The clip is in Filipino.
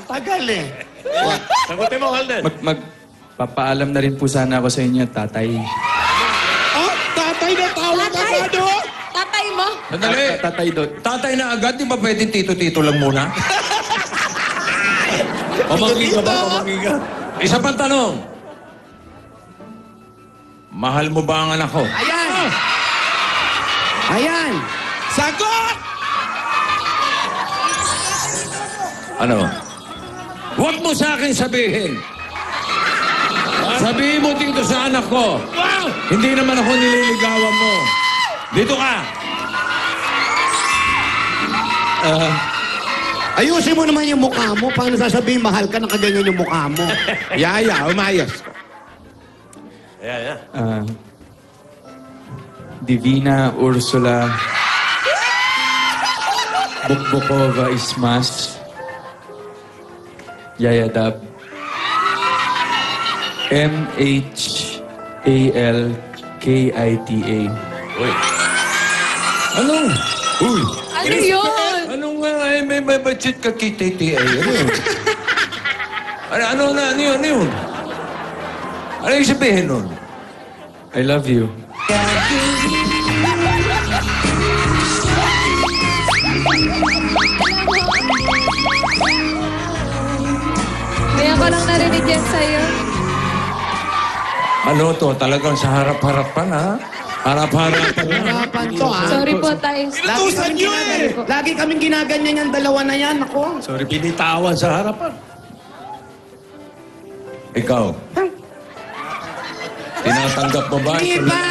Tagal eh. Sagutin mo, Holden. Magpapaalam na rin po sana ako sa inyo, tatay. Oh, tatay na tawag agad, oh! Tatay mo? Sandali. Tatay Dot. Tatay na agad, di ba pwede tito-tito lang muna? Pamangkin ka ba? Pamangkin ka? Isa pang tanong. Mahal mo ba ang anak ko? Ayan! Ayan! Sagot! Ano? Huwag mo sa akin sabihin. Sabihin mo dito sa anak ko. Wow! Hindi naman ako nililigawan mo. Dito ka. Ayusin mo naman yung mukha mo. Paano sasabihin mahal ka, nakaganyan yung mukha mo? Yaya, umayos. Ayan. Divina Ursula Bukbukova Ismas Yayadab MHALKITA. Uy. Anong? Uy. Ano yun? Anong may budget ka KTTA? Ano yun? Ano yun? Ano yung sabihin nun? I love you. Kaya ko lang narinig yan sa'yo. Ano to? Talagang sa harap-harapan, ha? Harap-harapan na. Harapan to, ha? Sorry po, tay. Inutusan nyo eh! Lagi kaming ginaganyan yung dalawa na yan, ako. Sorry, binitawan sa harapan. Ikaw. Tinatanggap mo ba? Hindi ba?